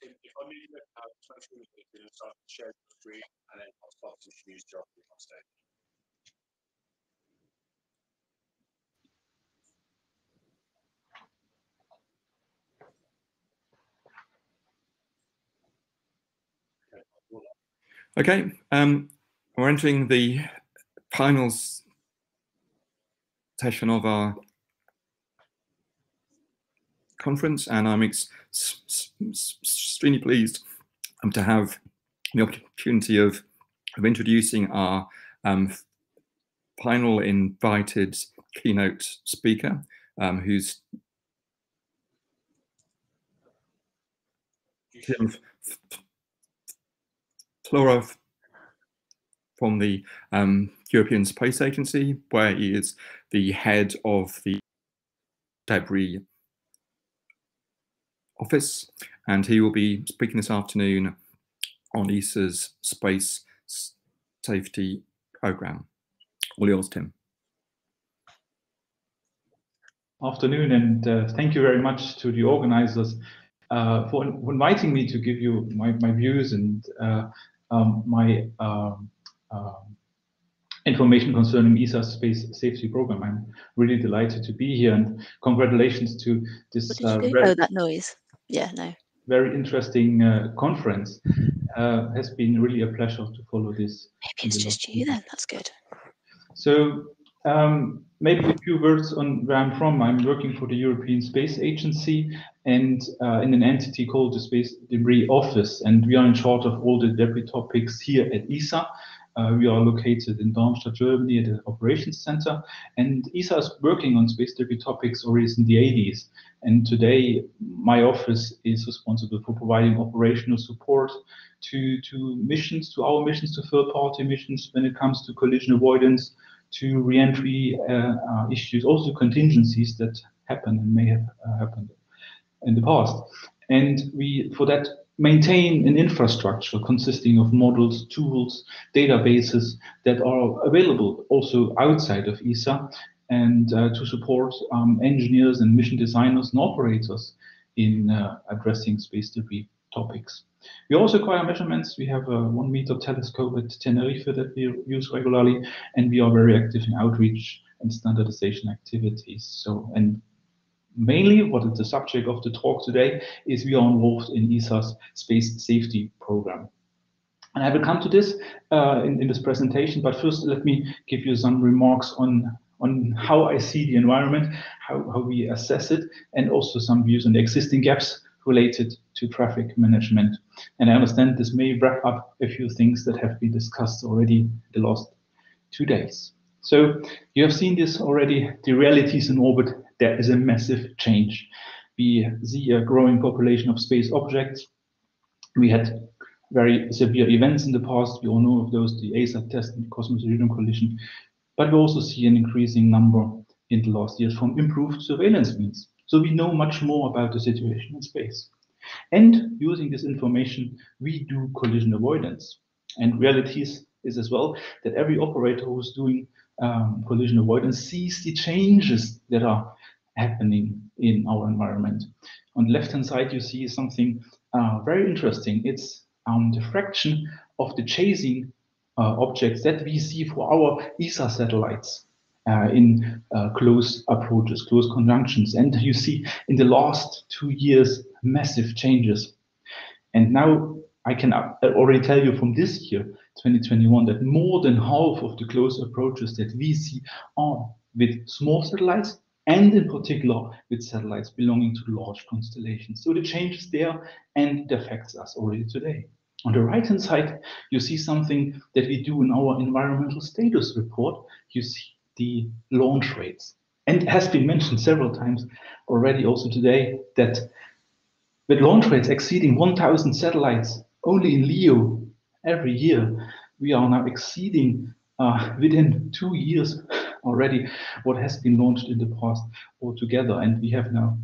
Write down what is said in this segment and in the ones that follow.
Tim, if I move you to make sure you can start to share the screen, and then I'll start to introduce you on stage. Okay, we're entering the final session of our conference, and I'm extremely pleased to have the opportunity of introducing our final invited keynote speaker, who's Tim Flohrer from the European Space Agency, where he is the head of the debris office, and he will be speaking this afternoon on ESA's Space Safety Programme. All yours, Tim. Afternoon, and thank you very much to the organizers for inviting me to give you my views and my information concerning ESA's Space Safety Programme. I'm really delighted to be here, and congratulations to this that noise. Yeah, no. Very interesting conference. Has been really a pleasure to follow this. Maybe it's just you then, that's good. So maybe a few words on where I'm from. I'm working for the European Space Agency and in an entity called the Space Debris Office, and we are in charge of all the debris topics here at ESA. We are located in Darmstadt, Germany, at the operations center, and ESA is working on space debris topics already in the 80s. And today, my office is responsible for providing operational support to missions, to our missions, to third-party missions when it comes to collision avoidance, to re-entry issues, also contingencies that happen and may have happened in the past. And we, for that, maintain an infrastructure consisting of models, tools, databases that are available also outside of ESA, and to support engineers and mission designers and operators in addressing space debris topics. We also acquire measurements. We have a 1 meter telescope at Tenerife that we use regularly, and we are very active in outreach and standardization activities. So, and mainly what is the subject of the talk today is we are involved in ESA's Space Safety Programme. And I will come to this in this presentation, but first let me give you some remarks on how I see the environment, how we assess it, and also some views on the existing gaps related to traffic management. And I understand this may wrap up a few things that have been discussed already the last 2 days. So you have seen this already, the realities in orbit. There is a massive change. We see a growing population of space objects. We had very severe events in the past. We all know of those, the ESA test and the Cosmos-Iridium collision. But we also see an increasing number in the last years from improved surveillance means. So we know much more about the situation in space. And using this information, we do collision avoidance. And realities is as well that every operator who's doing collision avoidance sees the changes that are happening in our environment. On the left-hand side, you see something very interesting. It's the fraction of the chasing objects that we see for our ESA satellites in close approaches, close conjunctions. And you see in the last 2 years, massive changes. And now I can already tell you from this year, 2021, that more than half of the close approaches that we see are with small satellites, and in particular with satellites belonging to large constellations. So the change is there, and it affects us already today. On the right-hand side, you see something that we do in our environmental status report. You see the launch rates. And it has been mentioned several times already also today that with launch rates exceeding 1,000 satellites only in LEO every year, we are now exceeding within 2 years already what has been launched in the past altogether. And we have now,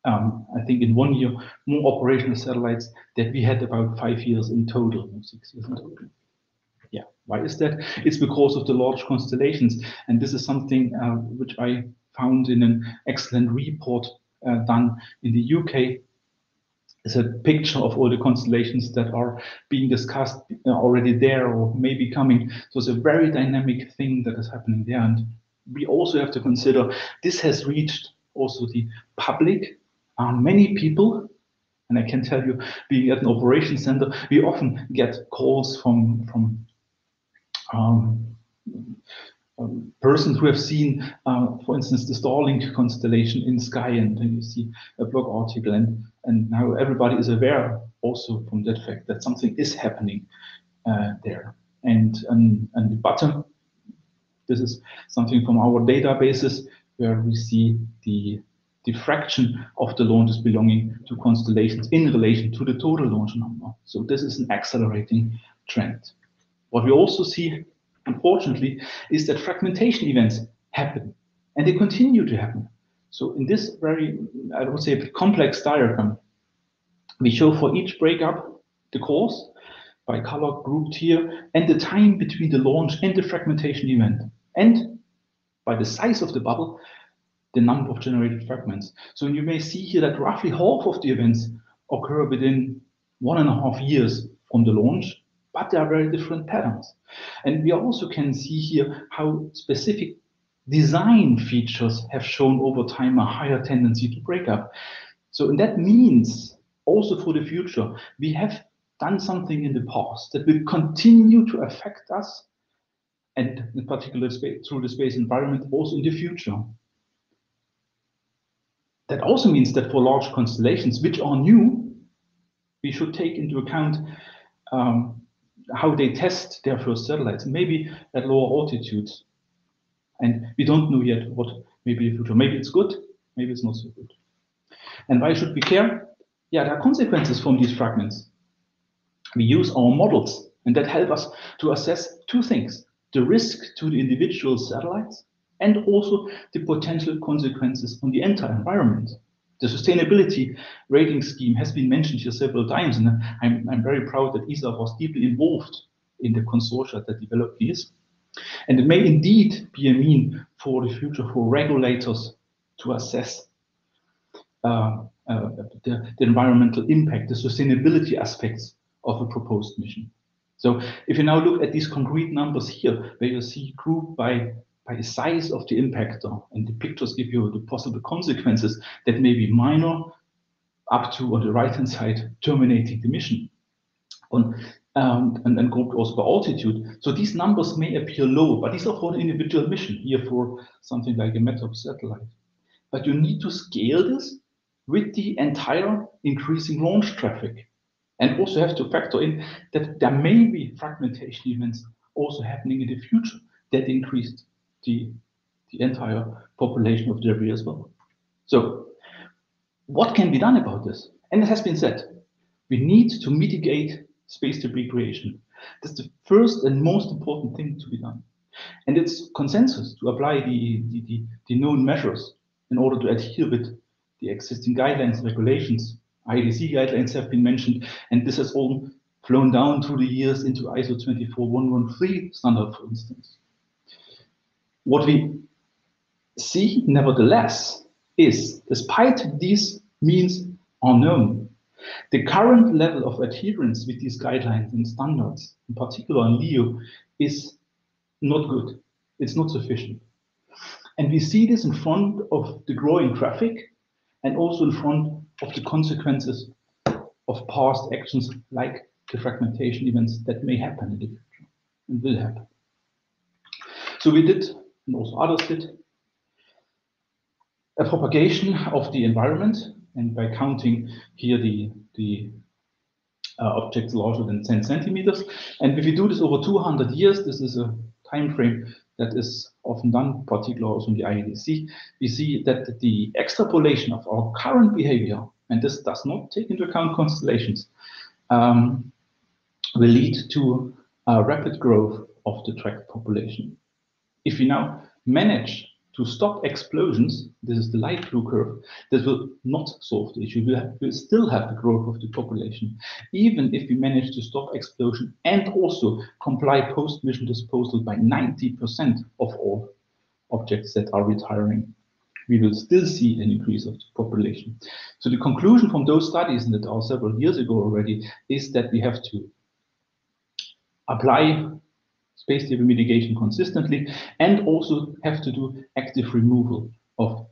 I think in 1 year, more operational satellites that we had about 5 years in total, 6 years in total. Yeah, why is that? It's because of the large constellations. And this is something which I found in an excellent report done in the UK is a picture of all the constellations that are being discussed already there or maybe coming. So it's a very dynamic thing that is happening there. And we also have to consider this has reached also the public. Many people, and I can tell you, being at an operations center, we often get calls from persons who have seen, for instance, the Starlink constellation in the sky, and then you see a blog article, and now everybody is aware also from that fact that something is happening there. And the bottom, this is something from our databases where we see the fraction of the launches belonging to constellations in relation to the total launch number. So this is an accelerating trend. What we also see, unfortunately, is that fragmentation events happen, and they continue to happen. So in this very, I would say, a bit complex diagram, we show for each breakup the cause by color grouped here, and the time between the launch and the fragmentation event, and by the size of the bubble, the number of generated fragments. So you may see here that roughly half of the events occur within 1.5 years from the launch, but there are very different patterns. And we also can see here how specific design features have shown over time a higher tendency to break up. So and that means also for the future, we have done something in the past that will continue to affect us, and in particular through the space environment, also in the future. That also means that for large constellations, which are new, we should take into account how they test their first satellites, maybe at lower altitudes. And we don't know yet what may be the future. Maybe it's good, maybe it's not so good. And why should we care? Yeah, there are consequences from these fragments. We use our models, and that help us to assess two things: the risk to the individual satellites, and also the potential consequences on the entire environment. The sustainability rating scheme has been mentioned here several times, and I'm very proud that ESA was deeply involved in the consortia that developed these. And it may indeed be a mean for the future for regulators to assess the environmental impact, the sustainability aspects of a proposed mission. So if you now look at these concrete numbers here, where you see grouped by the size of the impactor, and the pictures give you the possible consequences that may be minor, up to, on the right-hand side, terminating the mission, and grouped also by altitude. So these numbers may appear low, but these are for an individual mission, here for something like a METOP satellite. But you need to scale this with the entire increasing launch traffic, and also have to factor in that there may be fragmentation events also happening in the future that increased the entire population of debris as well. So what can be done about this? And it has been said, we need to mitigate space debris creation. That's the first and most important thing to be done. And it's consensus to apply the known measures in order to adhere with the existing guidelines and regulations. IDC guidelines have been mentioned, and this has all flown down through the years into ISO 24113 standard, for instance. What we see, nevertheless, is, despite these means are known, the current level of adherence with these guidelines and standards, in particular in LEO, is not good. It's not sufficient. And we see this in front of the growing traffic, and also in front of the consequences of past actions like the fragmentation events that may happen in the future and will happen. So we did, and also others did, a propagation of the environment, and by counting here the objects larger than 10 centimeters. And if we do this over 200 years, this is a time frame that is often done, particularly also in the IEDC, we see that the extrapolation of our current behavior, and this does not take into account constellations, will lead to a rapid growth of the tracked population. If we now manage to stop explosions, this is the light blue curve, that will not solve the issue. We'll still have the growth of the population, even if we manage to stop explosion and also comply post-mission disposal by 90% of all objects that are retiring. we will still see an increase of the population. So the conclusion from those studies, and that are several years ago already, is that we have to apply space debris mitigation consistently and also have to do active removal of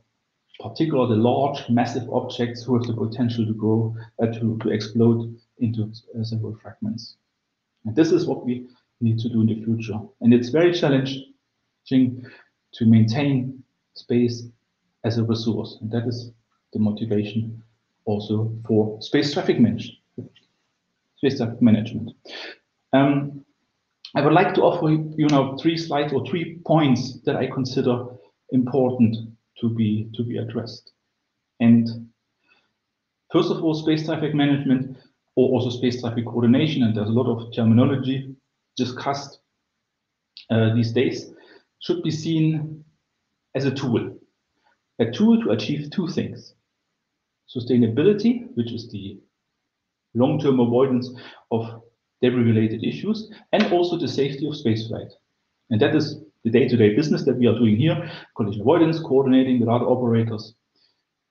particularly the large, massive objects who have the potential to grow, to explode into several fragments. And this is what we need to do in the future. And it's very challenging to maintain space as a resource. And that is the motivation also for space traffic management. I would like to offer you now 3 slides or 3 points that I consider important to be addressed. And first of all, space traffic management, or also space traffic coordination, and there's a lot of terminology discussed these days, should be seen as a tool to achieve 2 things: sustainability, which is the long-term avoidance of debris-related issues, and also the safety of spaceflight. And that is the day-to-day business that we are doing here: collision avoidance, coordinating with other operators,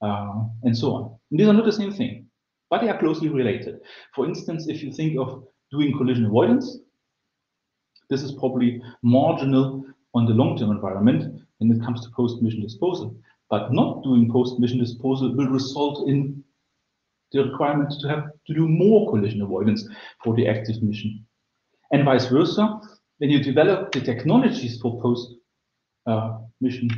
and so on. And these are not the same thing, but they are closely related. For instance, if you think of doing collision avoidance, this is probably marginal on the long-term environment when it comes to post-mission disposal. But not doing post-mission disposal will result in the requirement to have to do more collision avoidance for the active mission. And vice versa, when you develop the technologies for post-mission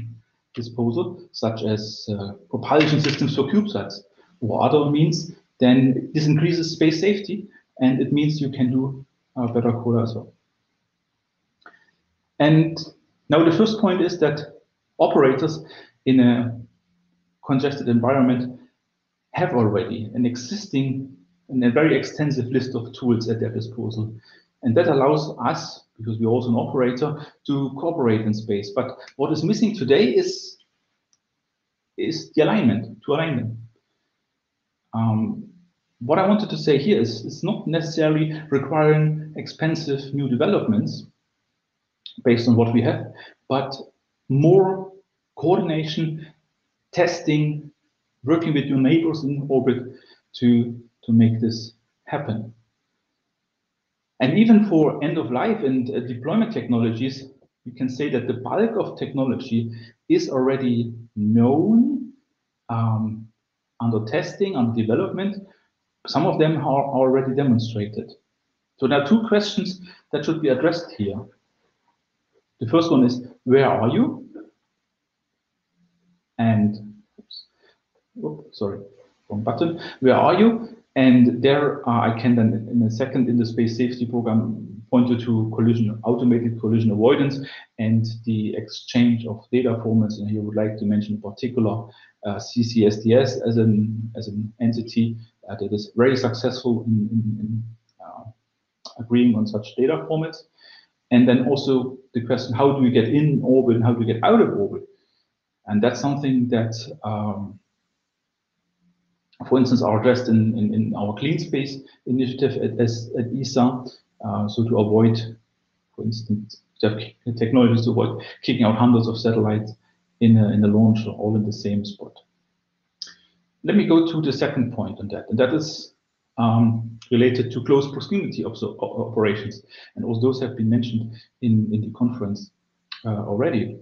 disposal, such as propulsion systems for CubeSats or other means, then this increases space safety, and it means you can do better CODA as well. And now the first point is that operators in a congested environment have already an existing and a very extensive list of tools at their disposal. And that allows us, because we're also an operator, to cooperate in space. But what is missing today is the alignment, to align them. What I wanted to say here is it's not necessarily requiring expensive new developments based on what we have, but more coordination, testing, working with your neighbors in orbit to make this happen. And even for end of life and deployment technologies, we can say that the bulk of technology is already known, under testing, under development. Some of them are already demonstrated. So there are 2 questions that should be addressed here. The first one is, where are you? And, sorry, wrong button. Where are you? And there I can then, in a second, in the Space Safety Program, point you to automated collision avoidance and the exchange of data formats. And here I would like to mention in particular CCSDS as an entity that is very successful in agreeing on such data formats. And then also the question, how do we get in orbit and how do we get out of orbit? And that's something that, for instance, are addressed in our Clean Space initiative at ESA. So to avoid, for instance, technologies to avoid kicking out hundreds of satellites in a launch, all in the same spot. Let me go to the second point on that, and that is related to close proximity operations. And also those have been mentioned in the conference already.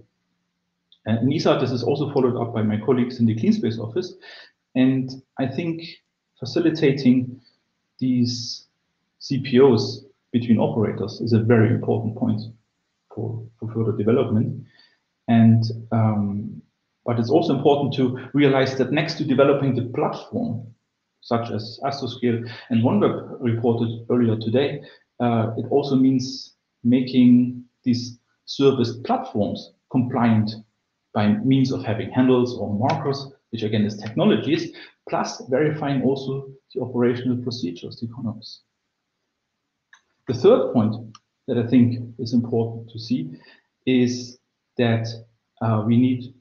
And in ESA, this is also followed up by my colleagues in the Clean Space Office. And I think facilitating these CPOs between operators is a very important point for further development. And but it's also important to realize that next to developing the platform, such as Astroscale and OneWeb reported earlier today, it also means making these service platforms compliant by means of having handles or markers, which again is technologies, plus verifying also the operational procedures, the economics. The third point that I think is important to see is that we need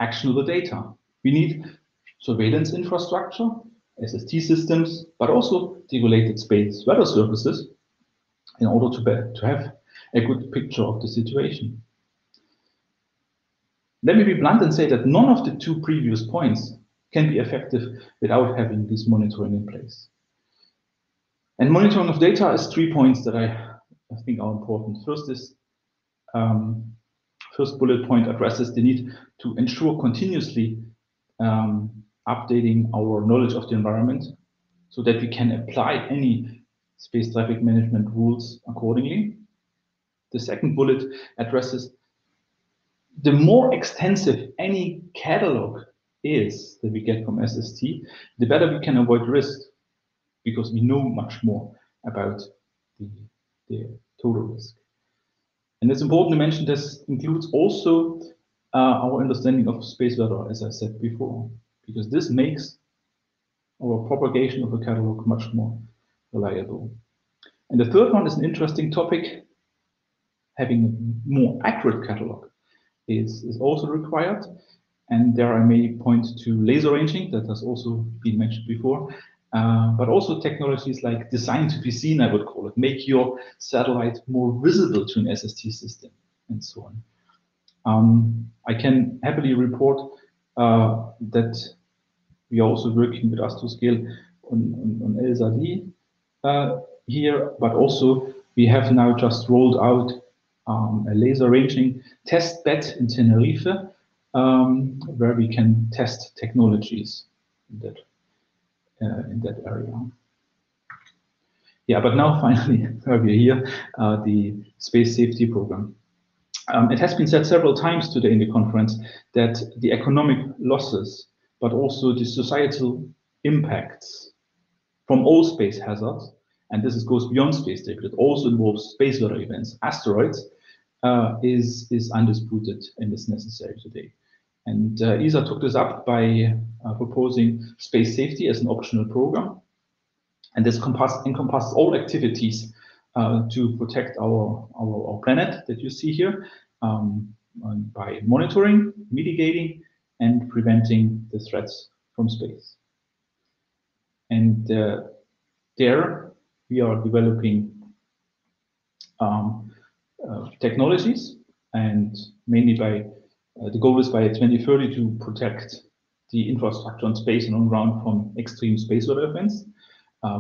actionable data. We need surveillance infrastructure, SST systems, but also the related space weather services in order to have a good picture of the situation. Let me be blunt and say that none of the two previous points can be effective without having this monitoring in place. And monitoring of data is 3 points that I think are important. First is, first bullet point addresses the need to ensure continuously updating our knowledge of the environment so that we can apply any space traffic management rules accordingly. The second bullet addresses the more extensive any catalog is that we get from SST, the better we can avoid risk, because we know much more about the total risk. And it's important to mention this includes also our understanding of space weather, as I said before, because this makes our propagation of a catalog much more reliable. And the third one is an interesting topic. Having a more accurate catalog is also required. And there I may point to laser ranging, that has also been mentioned before, but also technologies like design to be seen, I would call it, make your satellite more visible to an SST system, and so on. I can happily report that we are also working with Astroscale on ESA here, but also we have now just rolled out a laser ranging test bed in Tenerife, where we can test technologies in that area. Yeah, but now finally, we're here, the Space Safety Programme. It has been said several times today in the conference that the economic losses, but also the societal impacts from all space hazards, and this goes beyond space debris, it also involves space weather events, asteroids, is undisputed and is necessary today. And ESA took this up by proposing space safety as an optional program. And this encompasses all activities to protect our planet that you see here by monitoring, mitigating, and preventing the threats from space. And there we are developing technologies, and mainly by the goal is by 2030 to protect the infrastructure on space and on ground from extreme space weather events,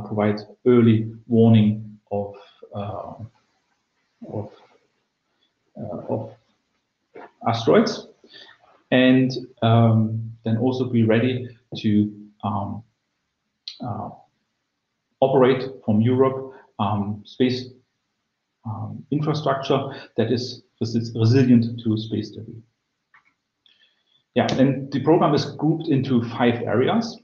provide early warning of asteroids, and then also be ready to operate from Europe space infrastructure that is resilient to space debris. Yeah, and the program is grouped into 5 areas,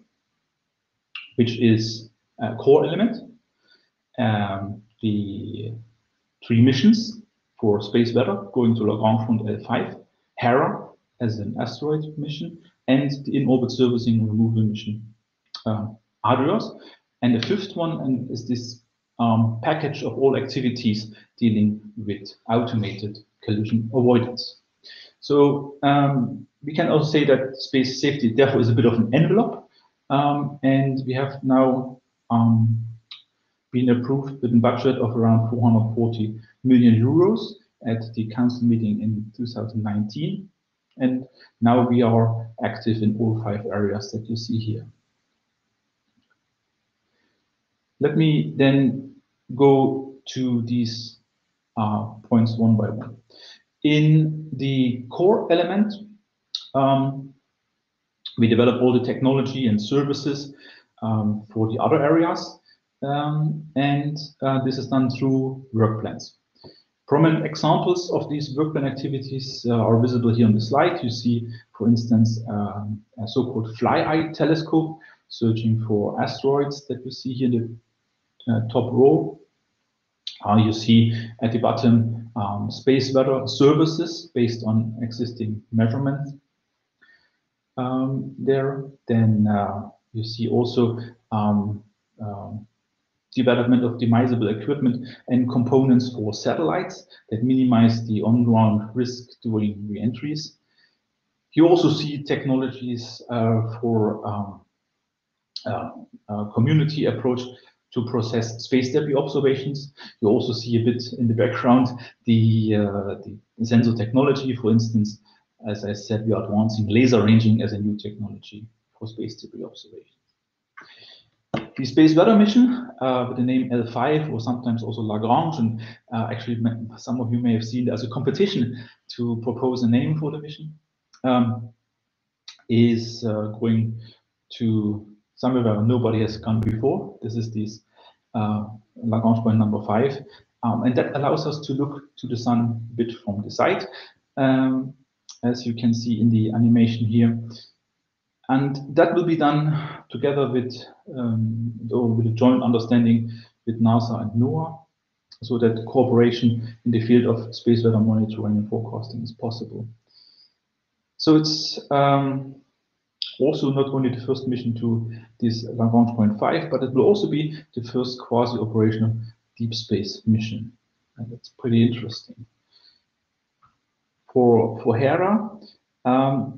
which is a core element, the 3 missions for space weather going to Lagrange front L5, Hera as an asteroid mission, and the in-orbit servicing removal mission, ADRIOS. And the 5th one is this package of all activities dealing with automated collision avoidance. So we can also say that space safety therefore is a bit of an envelope, and we have now been approved with a budget of around 440 million euros at the council meeting in 2019, and now we are active in all 5 areas that you see here. Let me then go to these points one by one. In the core element, we develop all the technology and services for the other areas, and this is done through work plans. Prominent examples of these work plan activities are visible here on the slide. You see, for instance, a so-called fly-eye telescope searching for asteroids that you see here in the top row. You see at the bottom space weather services based on existing measurements there. Then you see also development of demisable equipment and components for satellites that minimize the on-ground risk during re-entries. You also see technologies for community approach to process space debris observations. You also see a bit in the background the sensor technology, for instance, as I said, we are advancing laser ranging as a new technology for space debris observation. The space weather mission with the name L5, or sometimes also Lagrange, and actually some of you may have seen there's a competition to propose a name for the mission, is going to somewhere where nobody has gone before. This is this Lagrange point number 5, and that allows us to look to the sun a bit from the side, as you can see in the animation here. And that will be done together with a joint understanding with NASA and NOAA, so that cooperation in the field of space weather monitoring and forecasting is possible. So it's also not only the first mission to this Lagrange point 5, but it will also be the first quasi-operational deep space mission. And that's pretty interesting. For Hera,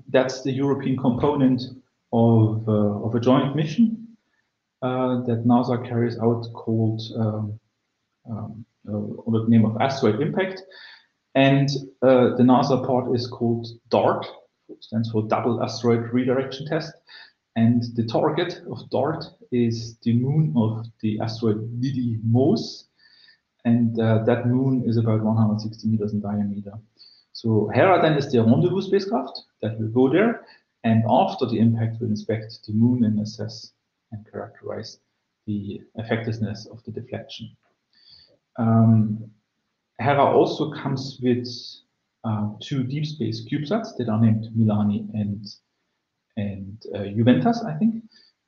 that's the European component of a joint mission that NASA carries out called under the name of Asteroid Impact. And the NASA part is called DART, stands for Double Asteroid Redirection Test. And the target of DART is the moon of the asteroid Didymos. And that moon is about 160 meters in diameter. So Hera then is the rendezvous spacecraft that will go there, and after the impact will inspect the moon and assess and characterize the effectiveness of the deflection. Hera also comes with 2 deep space CubeSats that are named Milani and Juventus, I think,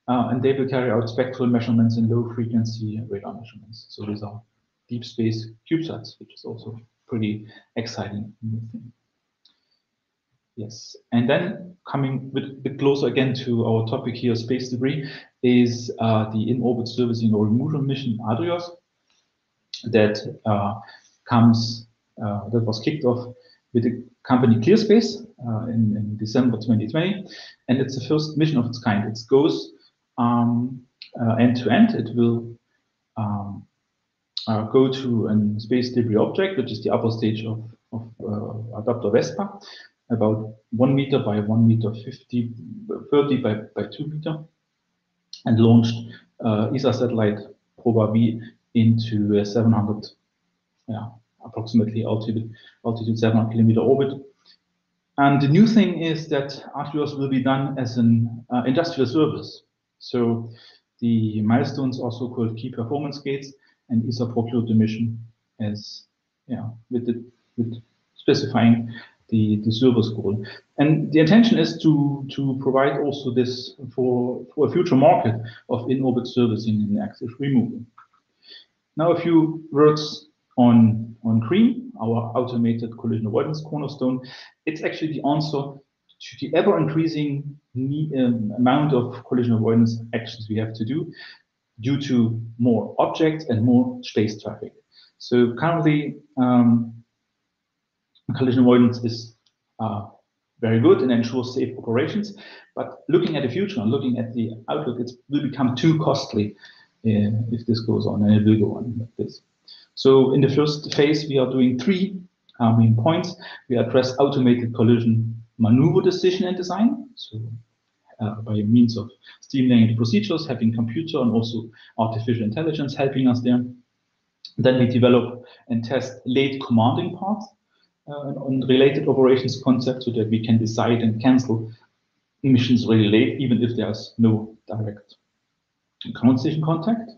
and they will carry out spectral measurements and low frequency radar measurements. So these are deep space CubeSats, which is also pretty exciting new thing. Yes, and then coming a bit closer again to our topic here, space debris, is the in-orbit servicing or removal mission ADRIOS that that was kicked off with the company ClearSpace in December 2020, and it's the first mission of its kind. It goes end to end. It will go to a space debris object, which is the upper stage of adapter VESPA, about 1 meter by 1 meter 30 by 2 meter, and launched ESA satellite Proba B into a 700, approximately altitude 700 kilometer orbit. And the new thing is that ADRIOS will be done as an industrial service. So the milestones are so-called key performance gates, and ESA procured the mission as, with specifying the service goal. And the intention is to provide also this for a future market of in-orbit servicing and active removal. Now a few words on CREAM, our automated collision avoidance cornerstone. It's actually the answer to the ever-increasing amount of collision avoidance actions we have to do due to more objects and more space traffic. So currently, collision avoidance is very good and ensures safe operations, but looking at the future and looking at the outlook, it will become too costly if this goes on, and it will go on like this. So in the first phase, we are doing 3 main points. We address automated collision maneuver decision and design, so by means of streamlining the procedures, having computer and also artificial intelligence helping us there. Then we develop and test late commanding paths on related operations concepts so that we can decide and cancel missions really late, even if there's no direct ground station contact.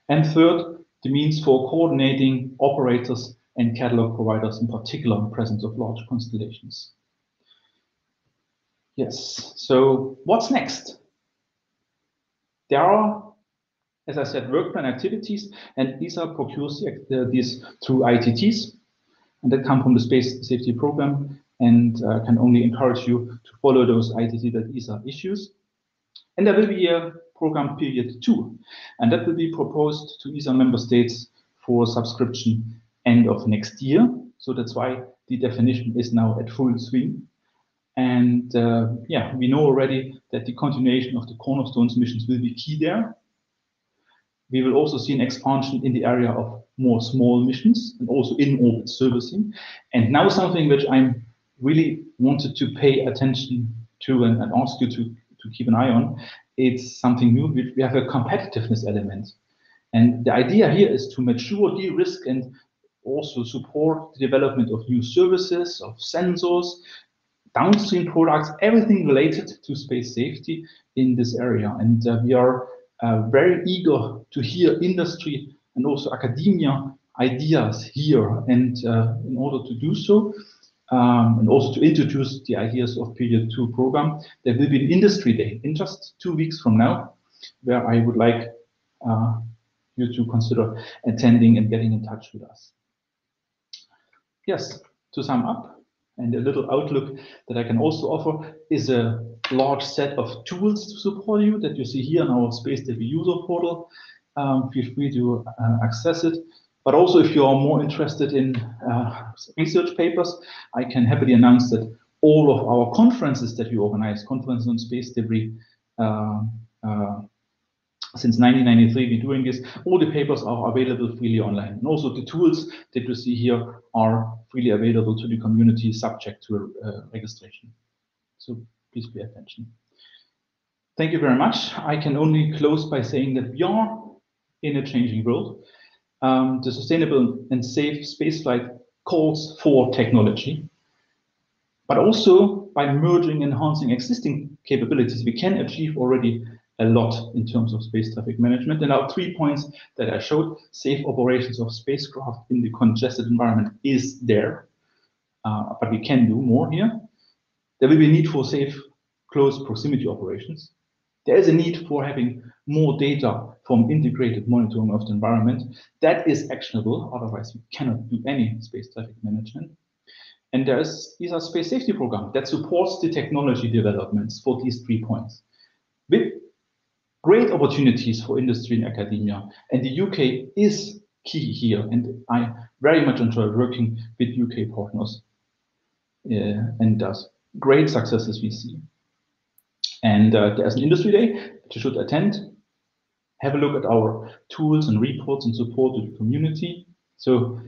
And third, the means for coordinating operators and catalog providers, in particular in the presence of large constellations. Yes, so what's next? There are, as I said, work plan activities, and ESA procures these through ITTs, and that come from the Space Safety Programme, and can only encourage you to follow those ITT that ESA issues. And there will be a program period 2, and that will be proposed to ESA member states for subscription end of next year. So that's why the definition is now at full swing. And we know already that the continuation of the Cornerstones missions will be key there. We will also see an expansion in the area of more small missions and also in-orbit servicing. And now something which I'm really wanted to pay attention to and ask you to keep an eye on. It's something new. We have a competitiveness element. And the idea here is to mature, de-risk, and also support the development of new services, of sensors, downstream products, everything related to space safety in this area. And we are very eager to hear industry and also academia ideas here. And in order to do so, and also to introduce the ideas of Period 2 program, there will be an industry day in just 2 weeks from now, where I would like you to consider attending and getting in touch with us. Yes, to sum up, and a little outlook that I can also offer is a large set of tools to support you that you see here in our Space Debris user portal. Feel free to access it. But also, if you are more interested in research papers, I can happily announce that all of our conferences that we organize, conferences on space debris, since 1993, we're doing this. All the papers are available freely online. And also the tools that you see here are freely available to the community, subject to registration. So please pay attention. Thank you very much. I can only close by saying that we are in a changing world. The sustainable and safe spaceflight calls for technology, but also by merging and enhancing existing capabilities, we can achieve already a lot in terms of space traffic management. And our 3 points that I showed: safe operations of spacecraft in the congested environment is there, but we can do more here. There will be a need for safe, close proximity operations. There is a need for having more data from integrated monitoring of the environment. That is actionable, otherwise we cannot do any space traffic management. And there is ESA Space Safety Programme that supports the technology developments for these 3 points, with great opportunities for industry and academia. And the UK is key here, and I very much enjoy working with UK partners, and there's great successes we see. And there's an industry day that you should attend. Have a look at our tools and reports and support to the community. So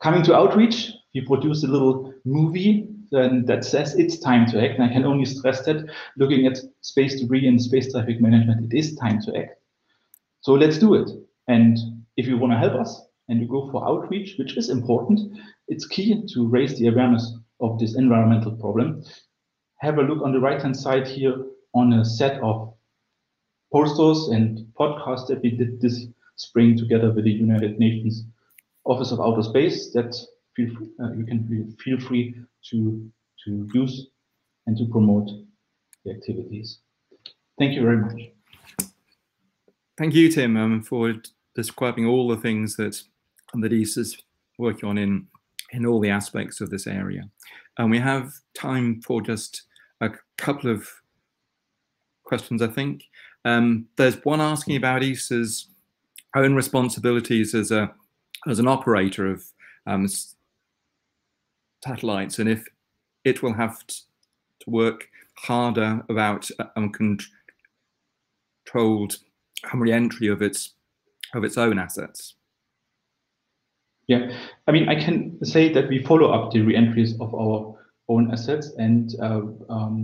coming to outreach, we produced a little movie that says it's time to act. And I can only stress that looking at space debris and space traffic management, it is time to act. So let's do it. And if you want to help us and you go for outreach, which is important, it's key to raise the awareness of this environmental problem. Have a look on the right-hand side here on a set of posters and podcasts that we did this spring together with the United Nations Office of Outer Space that you can feel free to use and to promote the activities. Thank you very much. Thank you, Tim, for describing all the things that ESA is working on in all the aspects of this area. And we have time for just a couple of questions, I think. There's one asking about ESA's own responsibilities as an operator of satellites, and if it will have to work harder about controlled re-entry of its own assets. Yeah, I mean, I can say that we follow up the re-entries of our own assets, and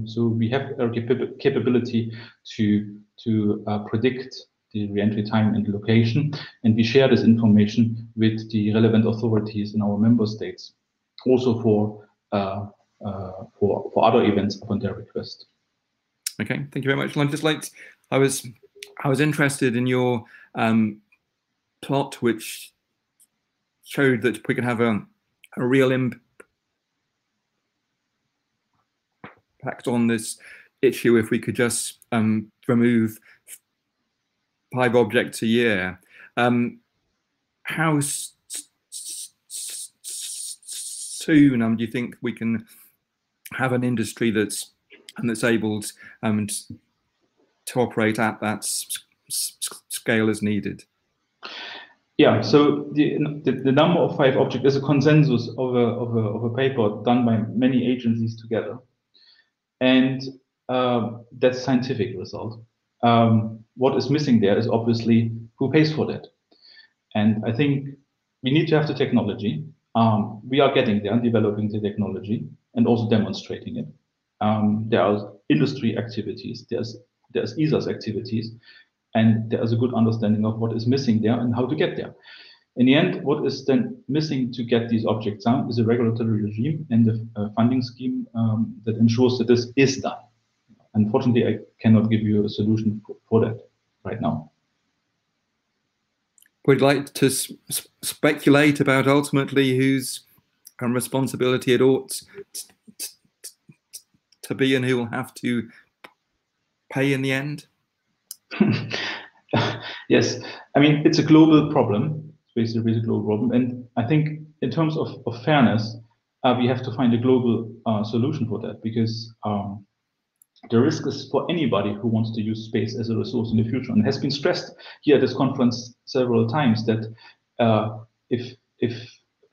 so we have a capability to predict the re-entry time and location, and we share this information with the relevant authorities in our member states, also for other events upon their request. Okay, thank you very much. I was interested in your plot, which showed that we could have a real impact on this issue if we could just remove 5 objects a year. How soon do you think we can have an industry that's able to operate at that scale as needed? Yeah, so the number of 5 objects is a consensus of a paper done by many agencies together, and that's a scientific result. What is missing there is obviously who pays for that, and I think we need to have the technology. We are getting there and developing the technology, and also demonstrating it. There are industry activities, there's ESA's activities, and there is a good understanding of what is missing there and how to get there. In the end, what is then missing to get these objects down is a regulatory regime and a funding scheme that ensures that this is done. Unfortunately, I cannot give you a solution for that right now. Would you like to speculate about ultimately whose responsibility it ought to be and who will have to pay in the end? Yes, I mean, it's a global problem. Space is a global problem. And I think in terms of fairness, we have to find a global solution for that, because the risk is for anybody who wants to use space as a resource in the future. And it has been stressed here at this conference several times that if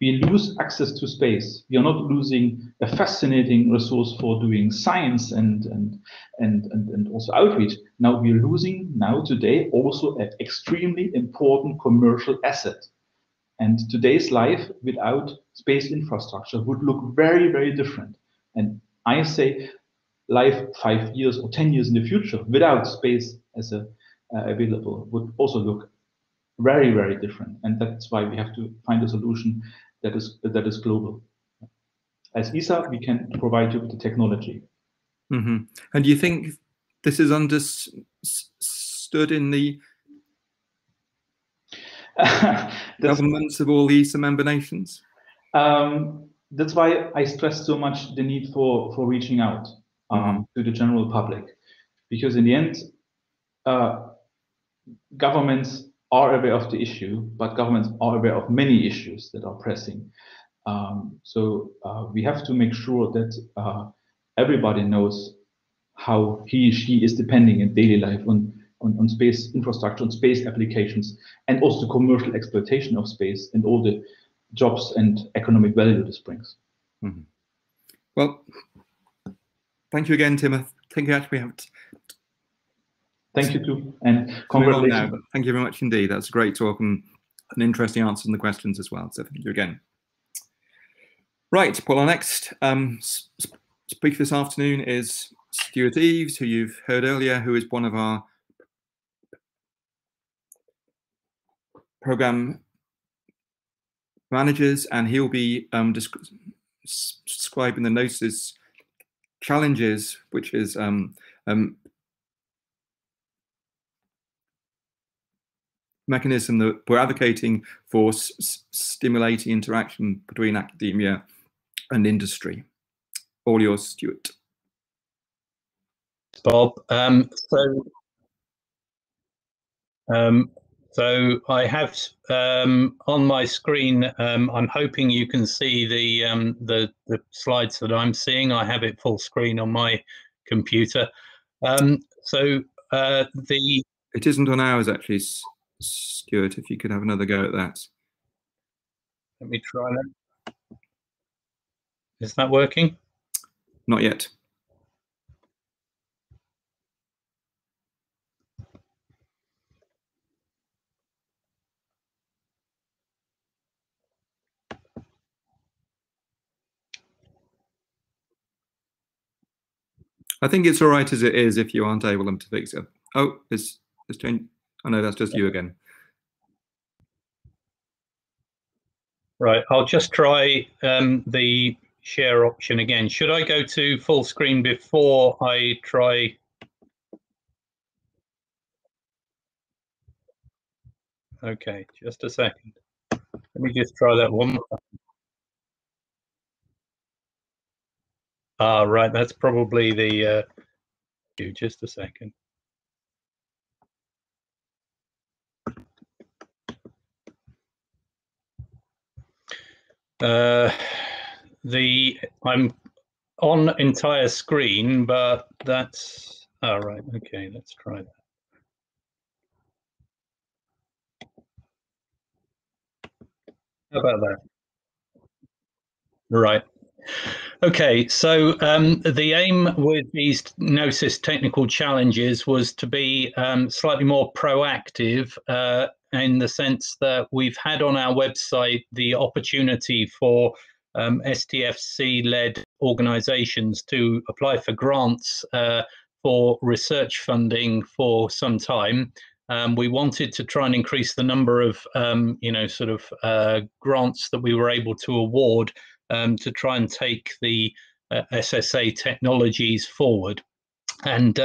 we lose access to space, we are not losing a fascinating resource for doing science and also outreach. Now we are losing today also an extremely important commercial asset. And today's life without space infrastructure would look very, very different. And I say life 5 years or 10 years in the future without space as available would also look very, very different. And that's why we have to find a solution that is global. As ESA, we can provide you with the technology. Mm-hmm. And do you think this is understood in the governments of all the ESA member nations? That's why I stress so much the need for reaching out to the general public, because in the end, governments are aware of the issue, but governments are aware of many issues that are pressing. So we have to make sure that everybody knows how he or she is depending in daily life on space infrastructure, on space applications, and also commercial exploitation of space and all the jobs and economic value this brings. Mm-hmm. Well, thank you again, Tim. I think we actually have to... Thank you too, and congratulations. Now, thank you very much indeed. That's a great talk and an interesting answer on the questions as well. So thank you again. Right, well, our next speaker this afternoon is Stuart Eves, who you've heard earlier, who is one of our program managers, and he'll be describing the GNOSIS Challenges, which is mechanism that we're advocating for stimulating interaction between academia and industry. All yours, Stuart. Bob. So I have on my screen. I'm hoping you can see the slides that I'm seeing. I have it full screen on my computer. It isn't on ours actually, Stuart. If you could have another go at that. Let me try that. Is that working? Not yet. I think it's all right as it is if you aren't able to fix it. Oh, it's changed. Oh no, that's just you again. Right, I'll just try the share option again. Should I go to full screen before I try? Okay, just a second. Let me just try that one more time. Ah, right, that's probably the, just a second. I'm on entire screen, but that's all right. Okay, let's try that. How about that? Right. Okay, so the aim with these GNOSIS Technical Challenges was to be slightly more proactive in the sense that we've had on our website the opportunity for STFC-led organizations to apply for grants for research funding for some time. We wanted to try and increase the number of, grants that we were able to award to try and take the SSA technologies forward. And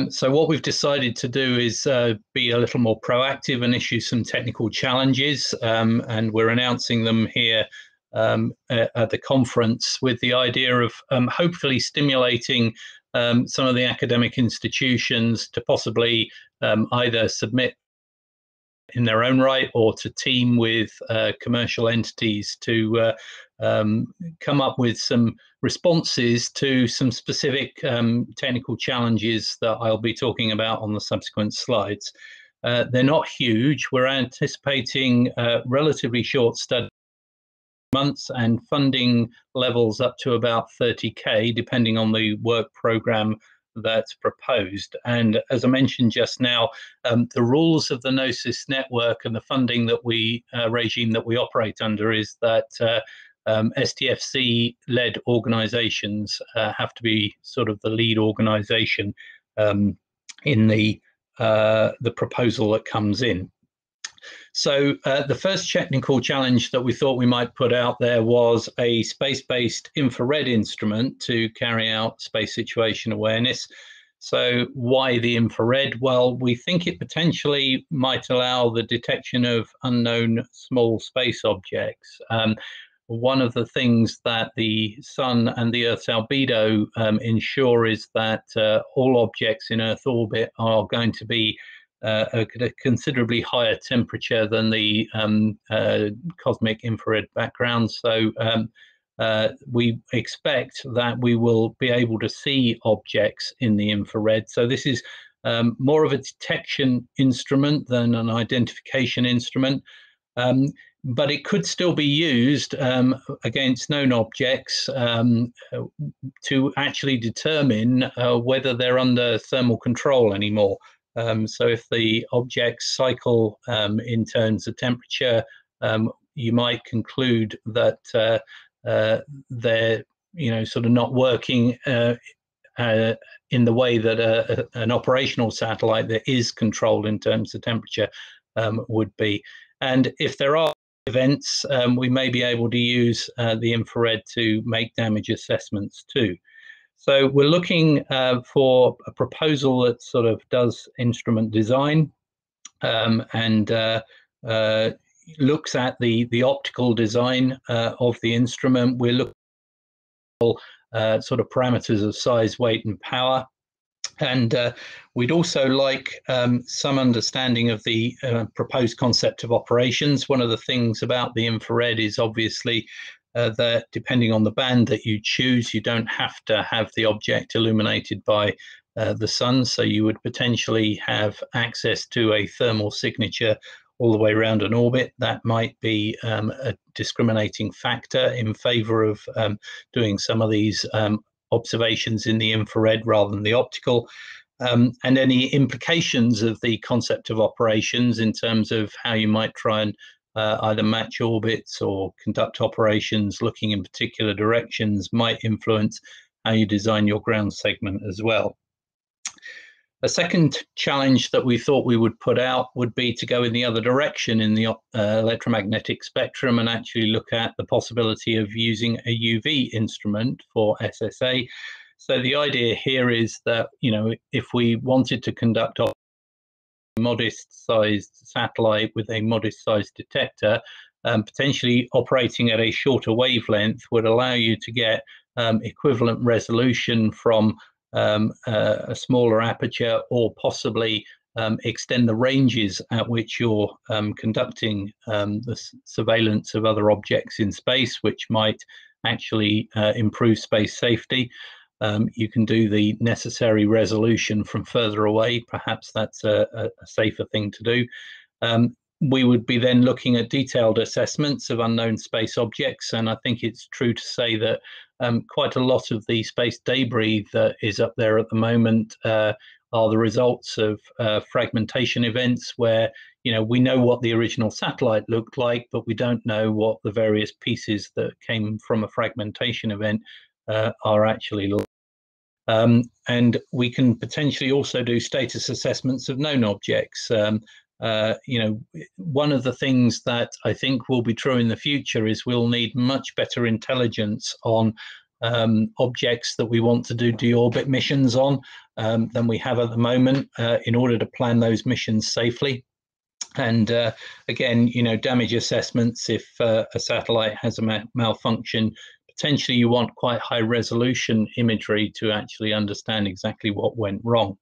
so what we've decided to do is be a little more proactive and issue some technical challenges, and we're announcing them here at the conference, with the idea of hopefully stimulating some of the academic institutions to possibly either submit in their own right or to team with commercial entities to come up with some responses to some specific technical challenges that I'll be talking about on the subsequent slides. They're not huge. We're anticipating relatively short study months and funding levels up to about 30K, depending on the work program that's proposed. And as I mentioned just now, the rules of the GNOSIS network and the funding that we regime that we operate under is that STFC-led organizations have to be sort of the lead organization in the proposal that comes in. So the first technical challenge that we thought we might put out there was a space-based infrared instrument to carry out space situation awareness. So why the infrared? Well, we think it potentially might allow the detection of unknown small space objects. One of the things that the Sun and the Earth's albedo ensure is that all objects in Earth orbit are going to be at a considerably higher temperature than the cosmic infrared background. So we expect that we will be able to see objects in the infrared. So this is more of a detection instrument than an identification instrument. But it could still be used against known objects to actually determine whether they're under thermal control anymore. So if the objects cycle in terms of temperature, you might conclude that they're, sort of not working in the way that an operational satellite that is controlled in terms of temperature would be. And if there are events, we may be able to use the infrared to make damage assessments too. So we're looking for a proposal that sort of does instrument design and looks at the optical design of the instrument. We're looking at sort of parameters of size, weight, and power. And we'd also like some understanding of the proposed concept of operations. One of the things about the infrared is obviously that depending on the band that you choose, you don't have to have the object illuminated by the sun. So you would potentially have access to a thermal signature all the way around an orbit. That might be a discriminating factor in favor of doing some of these observations in the infrared rather than the optical. And any implications of the concept of operations in terms of how you might try and either match orbits or conduct operations looking in particular directions might influence how you design your ground segment as well. A second challenge that we thought we would put out would be to go in the other direction in the electromagnetic spectrum and actually look at the possibility of using a UV instrument for SSA. So the idea here is that, if we wanted to conduct a modest-sized satellite with a modest-sized detector, potentially operating at a shorter wavelength would allow you to get equivalent resolution from a smaller aperture, or possibly extend the ranges at which you're conducting the surveillance of other objects in space, which might actually improve space safety. You can do the necessary resolution from further away. Perhaps that's a safer thing to do. We would be then looking at detailed assessments of unknown space objects, and I think it's true to say that quite a lot of the space debris that is up there at the moment are the results of fragmentation events where, we know what the original satellite looked like, but we don't know what the various pieces that came from a fragmentation event are actually looking. And we can potentially also do status assessments of known objects. You know, one of the things that I think will be true in the future is we'll need much better intelligence on objects that we want to do deorbit missions on than we have at the moment in order to plan those missions safely. And again, you know, damage assessments, if a satellite has a malfunction, potentially you want quite high resolution imagery to actually understand exactly what went wrong.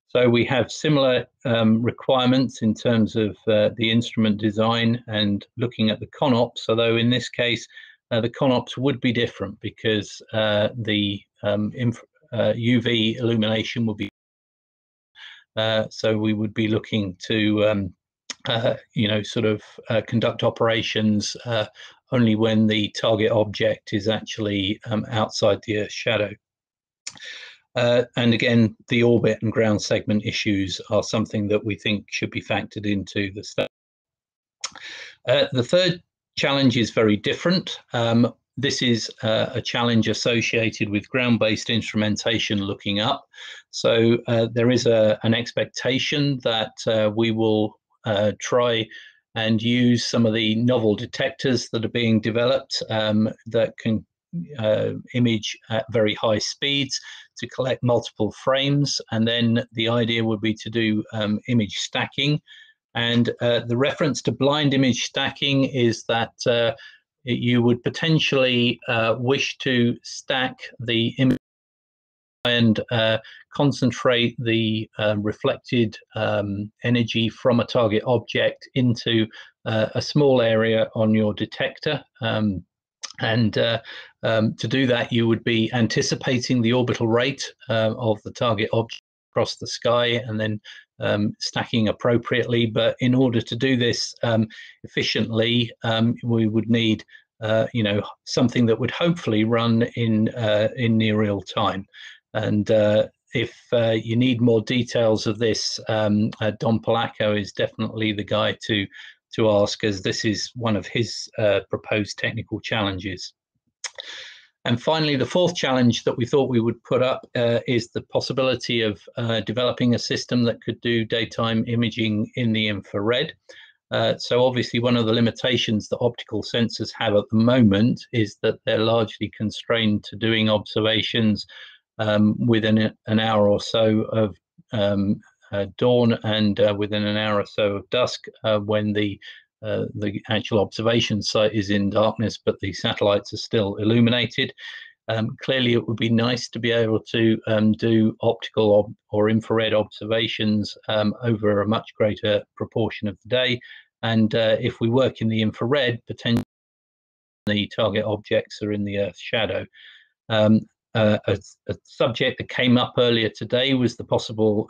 So we have similar requirements in terms of the instrument design and looking at the CONOPS, although in this case, the CONOPS would be different because the UV illumination would be, so we would be looking to you know, sort of conduct operations only when the target object is actually outside the Earth's shadow. And again, the orbit and ground segment issues are something that we think should be factored into the study. The third challenge is very different. This is a challenge associated with ground-based instrumentation looking up. So there is an expectation that we will try and use some of the novel detectors that are being developed that can image at very high speeds to collect multiple frames, and then the idea would be to do image stacking. And the reference to blind image stacking is that you would potentially wish to stack the image and concentrate the reflected energy from a target object into a small area on your detector. And to do that, you would be anticipating the orbital rate of the target object across the sky and then stacking appropriately. But in order to do this efficiently, we would need you know, something that would hopefully run in near real time. And if you need more details of this, Don Pollacco is definitely the guy to ask, as this is one of his proposed technical challenges. And finally, the fourth challenge that we thought we would put up is the possibility of developing a system that could do daytime imaging in the infrared. So obviously one of the limitations that optical sensors have at the moment is that they're largely constrained to doing observations within an hour or so of dawn and within an hour or so of dusk, when the actual observation site is in darkness, but the satellites are still illuminated. Clearly, it would be nice to be able to do optical or infrared observations over a much greater proportion of the day. And if we work in the infrared, potentially the target objects are in the Earth's shadow. A subject that came up earlier today was the possible,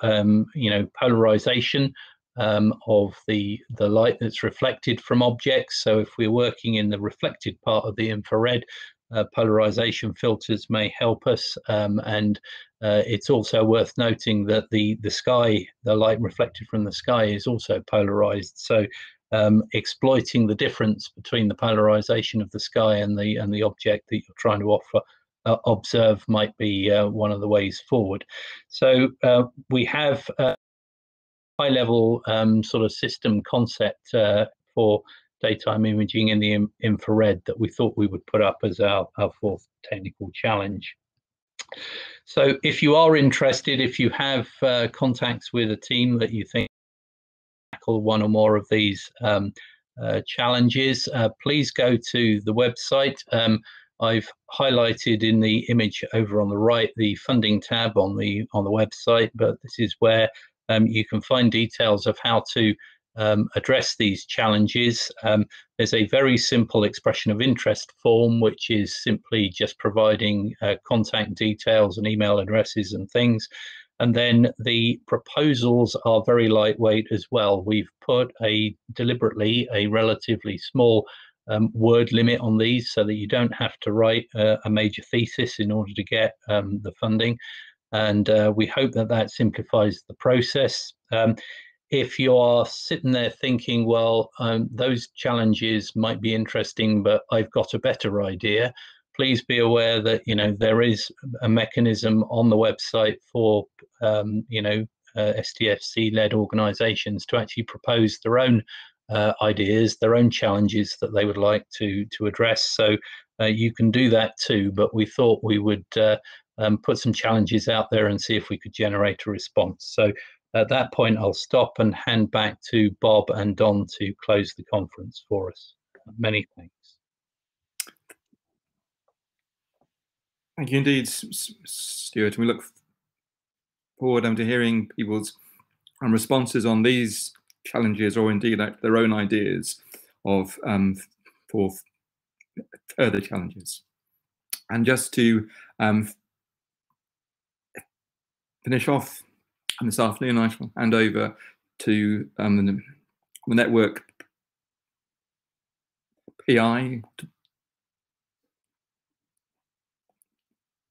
you know, polarization of the light that's reflected from objects. So if we're working in the reflected part of the infrared, polarization filters may help us. And it's also worth noting that the sky, the light reflected from the sky, is also polarized. So exploiting the difference between the polarization of the sky and the object that you're trying to observe might be one of the ways forward. So we have high-level sort of system concept for daytime imaging in the infrared that we thought we would put up as our fourth technical challenge. So if you are interested, if you have contacts with a team that you think tackle one or more of these challenges, please go to the website. I've highlighted in the image over on the right the funding tab on the website, but this is where you can find details of how to address these challenges. There's a very simple expression of interest form, which is simply just providing contact details and email addresses and things. And then the proposals are very lightweight as well. We've put deliberately a relatively small word limit on these so that you don't have to write a major thesis in order to get the funding. And we hope that that simplifies the process. If you are sitting there thinking, well, those challenges might be interesting, but I've got a better idea, please be aware that, you know, there is a mechanism on the website for, you know, STFC-led organisations to actually propose their own ideas, their own challenges that they would like to address. So you can do that too, but we thought we would put some challenges out there and see if we could generate a response. So at that point, I'll stop and hand back to Bob and Don to close the conference for us. Many thanks. Thank you indeed, Stuart. We look forward to hearing people's responses on these challenges, or indeed their own ideas of for further challenges. And just to finish off this afternoon, I shall hand over to the network PI,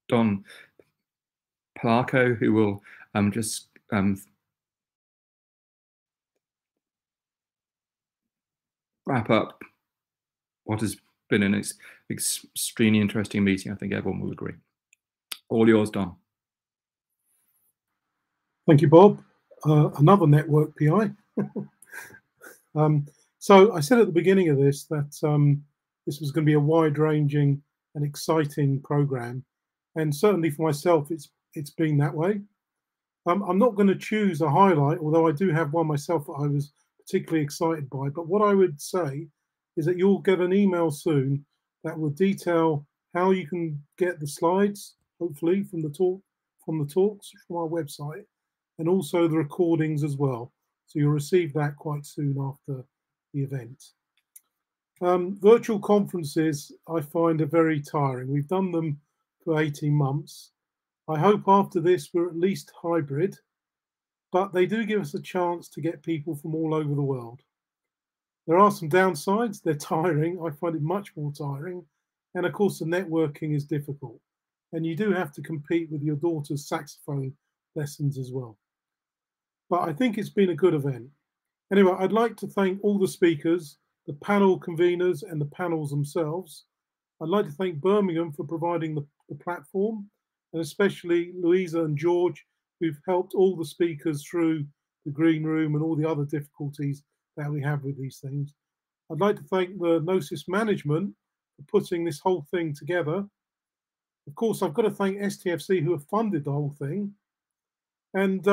Don Pollacco, who will just wrap up what has been an extremely interesting meeting. I think everyone will agree. All yours, Don. Thank you, Bob. Another network PI. So I said at the beginning of this that this was going to be a wide-ranging and exciting program, and certainly for myself, it's been that way. I'm not going to choose a highlight, although I do have one myself that I was particularly excited by. But what I would say is that you'll get an email soon that will detail how you can get the slides, hopefully from the talks from our website, and also the recordings as well. So you'll receive that quite soon after the event. Virtual conferences I find are very tiring. We've done them for 18 months. I hope after this we're at least hybrid, but they do give us a chance to get people from all over the world. There are some downsides. They're tiring. I find it much more tiring. And of course, the networking is difficult. And you do have to compete with your daughter's saxophone lessons as well. But I think it's been a good event. Anyway, I'd like to thank all the speakers, the panel conveners and the panels themselves. I'd like to thank Birmingham for providing the platform, and especially Louisa and George, who've helped all the speakers through the green room and all the other difficulties that we have with these things. I'd like to thank the GNOSIS management for putting this whole thing together. Of course, I've got to thank STFC, who have funded the whole thing. And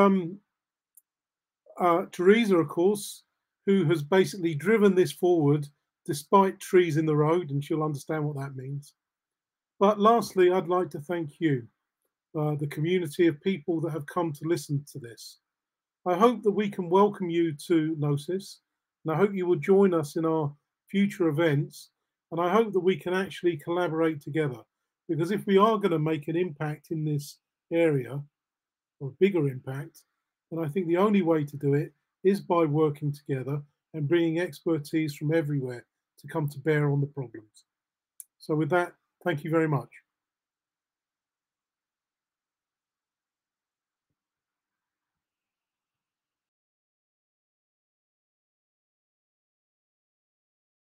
Teresa, of course, who has basically driven this forward despite trees in the road, and she'll understand what that means. But lastly, I'd like to thank you, the community of people that have come to listen to this. I hope that we can welcome you to GNOSIS, and I hope you will join us in our future events, and I hope that we can actually collaborate together, because if we are going to make an impact in this area, or a bigger impact, then I think the only way to do it is by working together and bringing expertise from everywhere to come to bear on the problems. So with that, thank you very much.